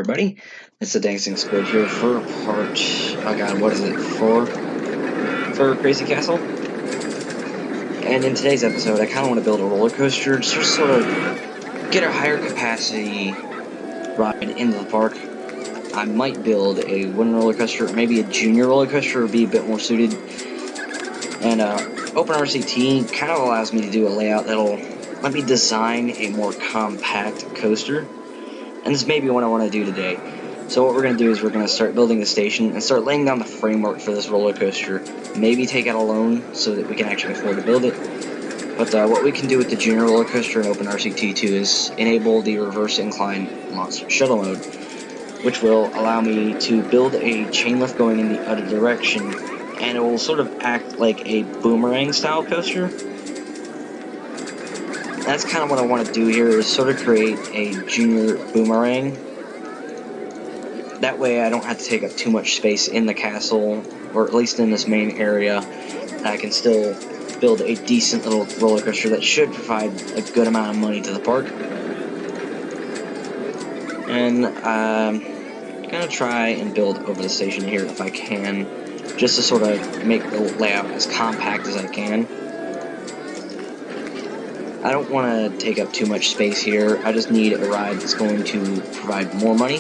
everybody, it's the Dancing Squid here for part, oh god, what is it, 4? For Crazy Castle? And in today's episode, I kind of want to build a roller coaster, just sort of get a higher capacity ride into the park. I might build a wooden roller coaster, or maybe a junior roller coaster would be a bit more suited. And Open RCT kind of allows me to do a layout that'll let me design a more compact coaster. And this may be what I want to do today. So what we're going to do is we're going to start building the station and start laying down the framework for this roller coaster. Maybe take out a loan so that we can actually afford to build it. But what we can do with the junior roller coaster in Open RCT2 is enable the reverse incline monster shuttle mode, which will allow me to build a chain lift going in the other direction, and it will sort of act like a boomerang style coaster. That's kind of what I want to do here, is sort of create a junior boomerang. That way I don't have to take up too much space in the castle, or at least in this main area. I can still build a decent little roller coaster that should provide a good amount of money to the park. And I'm gonna try and build over the station here if I can, just to sort of make the layout as compact as I can. I don't want to take up too much space here. I just need a ride that's going to provide more money.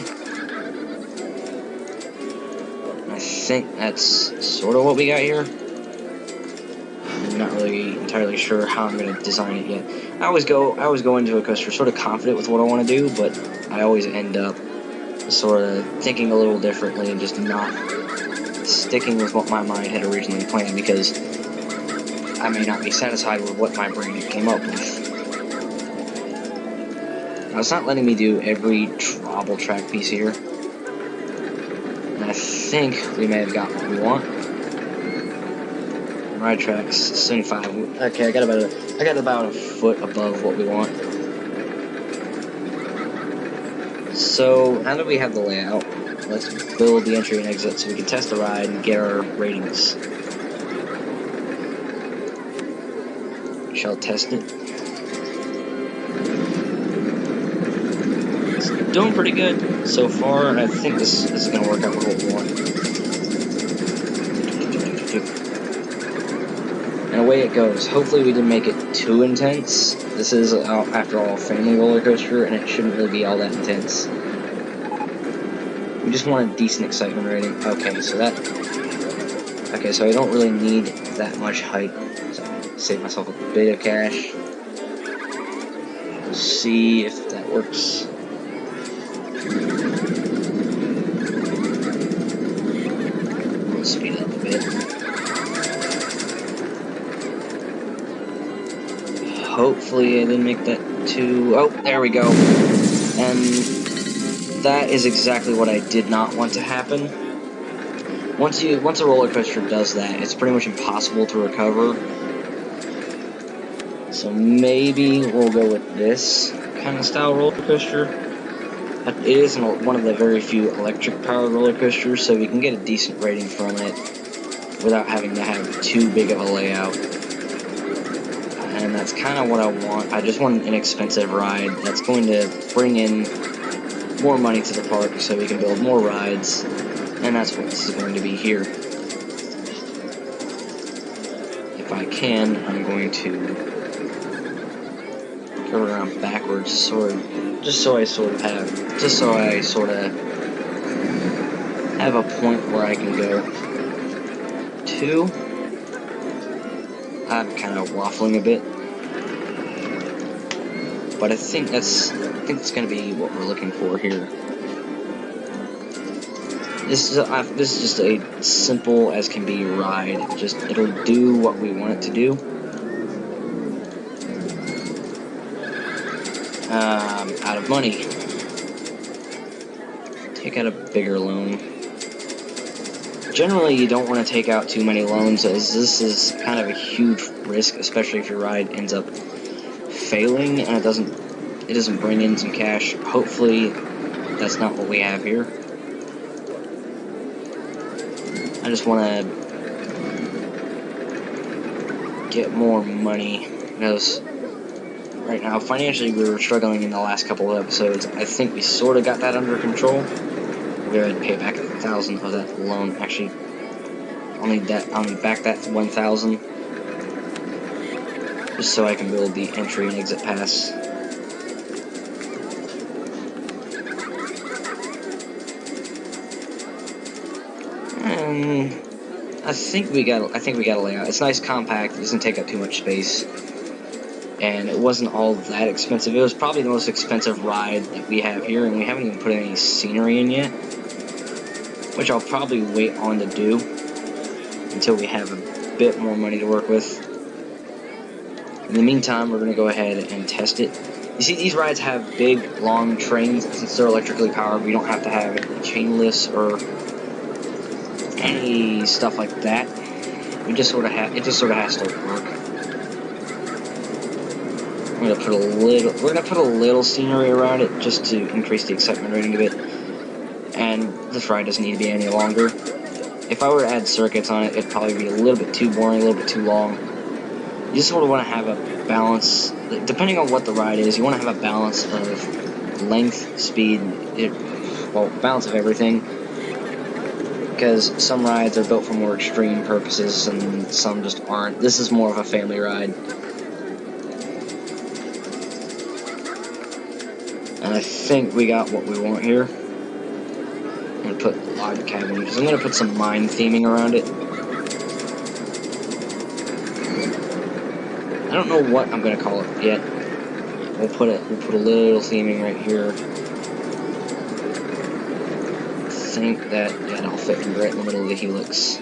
I think that's sort of what we got here. I'm not really entirely sure how I'm going to design it yet. I always go into a coaster sort of confident with what I want to do, but I always end up sort of thinking a little differently and just not sticking with what my mind had originally planned, because I may not be satisfied with what my brain came up with. Now, it's not letting me do every trouble track piece here. And I think we may have got what we want. Ride tracks 75. Okay, I got about a foot above what we want. So now that we have the layout, let's build the entry and exit so we can test the ride and get our ratings. Shall test it. It's doing pretty good so far, and I think this is going to work out with what we want. And away it goes. Hopefully we didn't make it too intense. This is, after all, a family roller coaster, and it shouldn't really be all that intense. We just want a decent excitement rating. Okay, so I don't really need that much height. Save myself a bit of cash. We'll see if that works. We'll speed it up a bit. Hopefully I didn't make that too... Oh, there we go. And that is exactly what I did not want to happen. Once a roller coaster does that, it's pretty much impossible to recover. So maybe we'll go with this kind of style roller coaster. It is one of the very few electric powered roller coasters, so we can get a decent rating from it without having to have too big of a layout. And that's kind of what I want. I just want an inexpensive ride that's going to bring in more money to the park so we can build more rides, and that's what this is going to be here. If I can, I'm going to go around backwards, just so I sort of have a point where I can go to. I'm kind of waffling a bit, but I think that's going to be what we're looking for here. This is just a simple as can be ride. It'll do what we want it to do. Out of money. Take out a bigger loan. Generally, you don't want to take out too many loans, as this is kind of a huge risk, especially if your ride ends up failing and it doesn't bring in some cash. Hopefully, that's not what we have here. I just want to get more money, because right now. Financially, we were struggling in the last couple of episodes. I think we sort of got that under control. We'll go ahead and pay back 1,000 of that loan. Actually, I'll need back that 1,000. Just so I can build the entry and exit pass. And I think we got a layout. It's nice, compact. It doesn't take up too much space. And it wasn't all that expensive. It was probably the most expensive ride that we have here, and we haven't even put any scenery in yet, which I'll probably wait on to do until we have a bit more money to work with. In the meantime, we're going to go ahead and test it. You see, these rides have big, long trains. Since they're electrically powered, we don't have to have chain lifts or any stuff like that. We just sort of have, it just sort of has to work. We're gonna put a little scenery around it just to increase the excitement rating of it. And this ride doesn't need to be any longer. If I were to add circuits on it, it'd probably be a little bit too boring, a little bit too long. You just sort of want to have a balance, depending on what the ride is. You want to have a balance of length, speed, balance of everything. Because some rides are built for more extreme purposes, and some just aren't. This is more of a family ride. And I think we got what we want here. I'm going to put log cabin, because I'm going to put some mine theming around it. I don't know what I'm going to call it yet. We'll put a little theming right here. I think that'll fit right in the middle of the helix.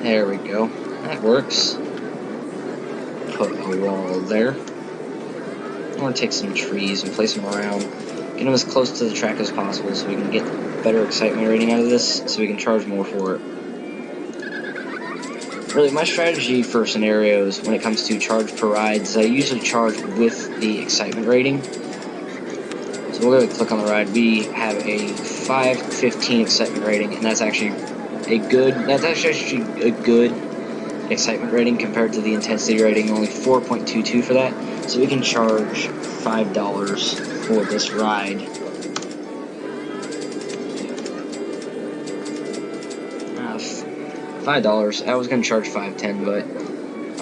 There we go. That works. Put a wall there. I want to take some trees and place them around. Get them as close to the track as possible so we can get better excitement rating out of this, so we can charge more for it. Really, my strategy for scenarios when it comes to charge per ride is I usually charge with the excitement rating. So we'll go ahead and click on the ride. We have a 515 excitement rating, and that's actually a good excitement rating compared to the intensity rating, only 4.22 for that. So we can charge $5 for this ride. $5. I was going to charge $5.10, but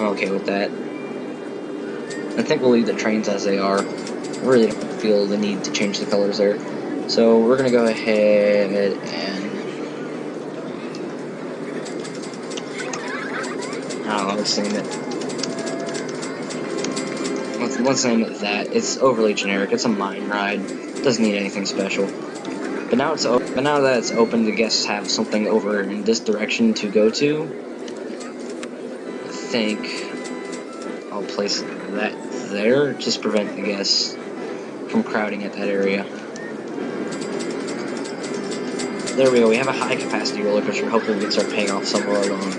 I'm okay with that. I think we'll leave the trains as they are. I really don't feel the need to change the colors there. So we're going to go ahead and... I don't know, let's name it. Let's name it that. It's overly generic. It's a mine ride. It doesn't need anything special. But now that it's open, the guests have something over in this direction to go to. I think I'll place that there, just prevent the guests from crowding at that area. There we go. We have a high capacity roller coaster. Hopefully we can start paying off some of our loan.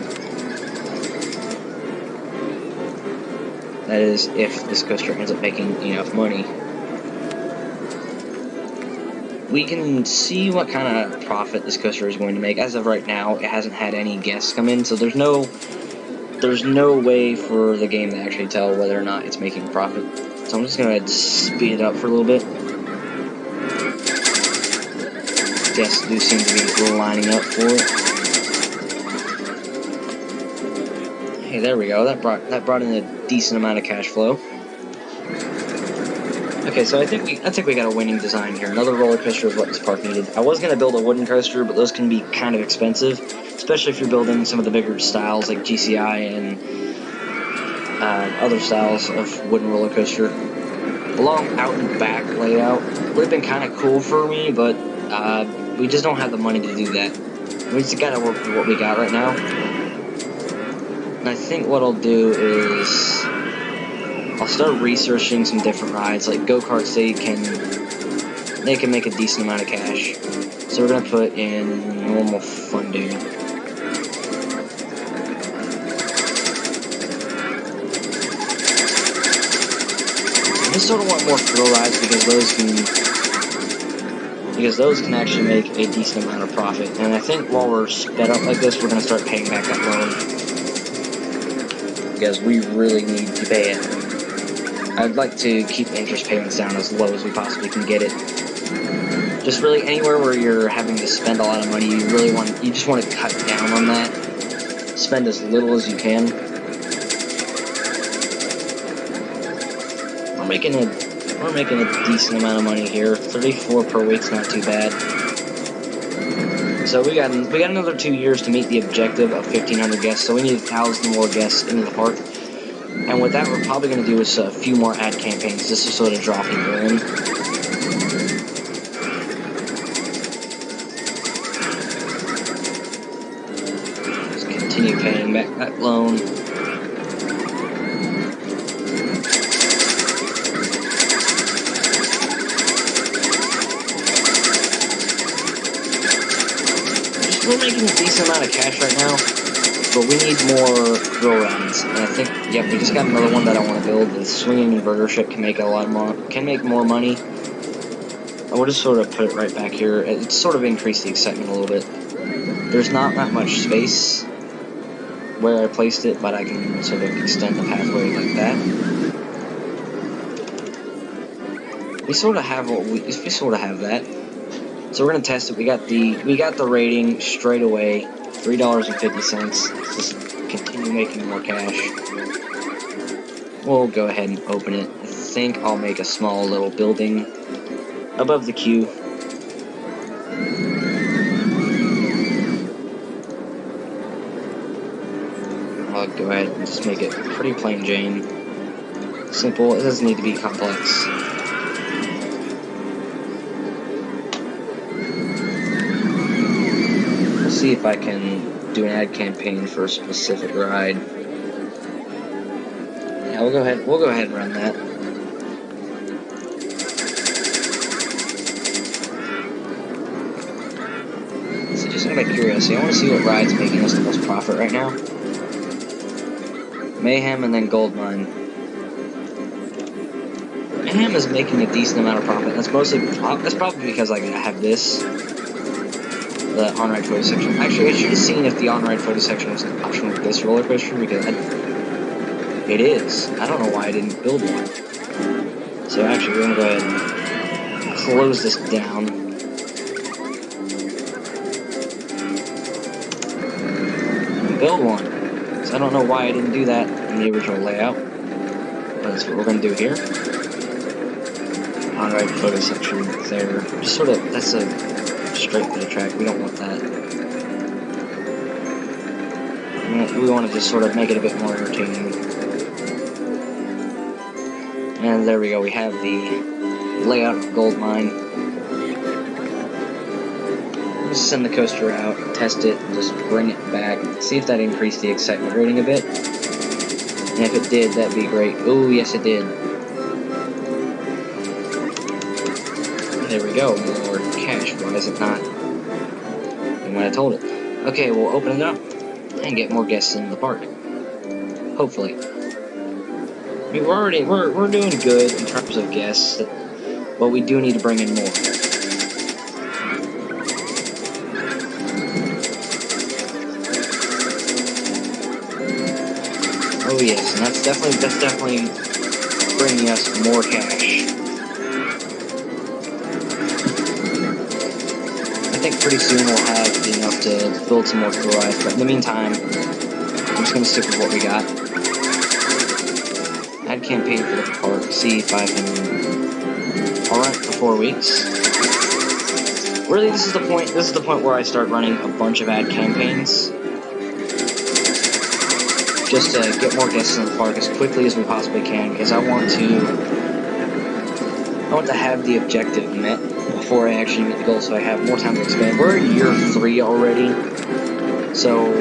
That is, if this coaster ends up making enough money. We can see what kind of profit this coaster is going to make. As of right now, it hasn't had any guests come in, so there's no way for the game to actually tell whether or not it's making a profit. So I'm just going to speed it up for a little bit. Guests do seem to be lining up for it. Hey, there we go. That brought in a decent amount of cash flow. Okay, so I think we got a winning design here. Another roller coaster is what this park needed. I was gonna build a wooden coaster, but those can be kind of expensive, especially if you're building some of the bigger styles like GCI and other styles of wooden roller coaster. A long out and back layout would have been kind of cool for me, but we just don't have the money to do that. We just gotta work with what we got right now. And I think what I'll do is I'll start researching some different rides, like go-karts. They can make a decent amount of cash. So we're gonna put in normal funding. I just sort of want more thrill rides because those can because those can actually make a decent amount of profit. And I think while we're sped up like this, we're going to start paying back that loan, because we really need to pay it. I'd like to keep interest payments down as low as we possibly can get it. Just really anywhere where you're having to spend a lot of money, you just want to cut down on that. Spend as little as you can. We're making a decent amount of money here. 34 per week's not too bad. So we got another 2 years to meet the objective of 1,500 guests. So we need 1,000 more guests into the park. And with that, we're probably going to do is a few more ad campaigns just to sort of draw people in. Just continue paying back that loan. We're making a decent amount of cash right now, but we need more thrill rides. And I think, yep, we just got another one that I want to build. The swinging inverter ship can make more money. And we'll just sort of put it right back here. It sort of increased the excitement a little bit. There's not that much space where I placed it, but I can sort of extend the pathway like that. We sort of have that. So we're gonna test it. We got the rating straight away, $3.50. Just continue making more cash. We'll go ahead and open it. I think I'll make a small little building above the queue. I'll go ahead and just make it pretty plain Jane. Simple. It doesn't need to be complex. See if I can do an ad campaign for a specific ride. Yeah, we'll go ahead and run that. So just out of curiosity, I want to see what ride's making us the most profit right now. Mayhem and then Gold Mine. Mayhem is making a decent amount of profit. That's probably because I have this. The on-ride photo section. Actually, I should have seen if the on-ride photo section was an option with this roller coaster, because it is. I don't know why I didn't build one. So actually, we're gonna go ahead and close this down. And build one. So I don't know why I didn't do that in the original layout. But that's what we're gonna do here. On-ride photo section there. Just sort of, that's a straight to the track. We don't want that. We want to just sort of make it a bit more entertaining. And there we go. We have the layout of Gold Mine. Just send the coaster out, test it, and just bring it back. See if that increased the excitement rating a bit. And if it did, that'd be great. Oh, yes, it did. There we go, more cash. Why is it not than when I told it? Okay, we'll open it up and get more guests in the park. Hopefully. I mean, we're doing good in terms of guests, but we do need to bring in more. Oh yes, and that's definitely bringing us more cash. I think pretty soon we'll have enough to build some more thrill rides, but in the meantime, I'm just going to stick with what we got. Ad campaign for the park, see if I can... I'll run it for 4 weeks. Really, this is the point where I start running a bunch of ad campaigns. Just to get more guests in the park as quickly as we possibly can, because I want to have the objective met before I actually meet the goal, so I have more time to expand. We're in year 3 already, so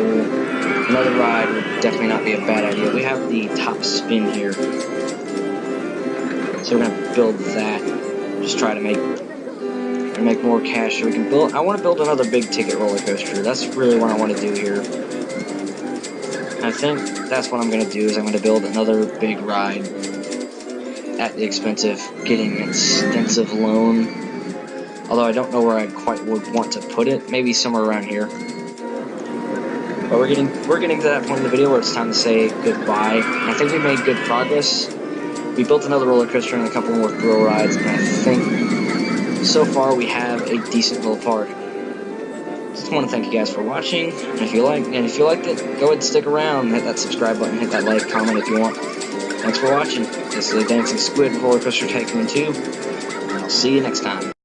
another ride would definitely not be a bad idea. We have the top spin here, so we're gonna build that. Just try to make more cash so we can build. I want to build another big ticket roller coaster. That's really what I want to do here. I think that's what I'm gonna do. Is I'm gonna build another big ride at the expense of getting an extensive loan. Although I don't know where I quite would want to put it. Maybe somewhere around here. But we're getting to that point in the video where it's time to say goodbye. And I think we made good progress. We built another roller coaster and a couple more thrill rides, and I think so far we have a decent little park. Just want to thank you guys for watching. And if you liked it, go ahead and stick around. Hit that subscribe button, hit that like, comment if you want. Thanks for watching. This is the Dancing Squid Roller Coaster Tycoon 2, and I'll see you next time.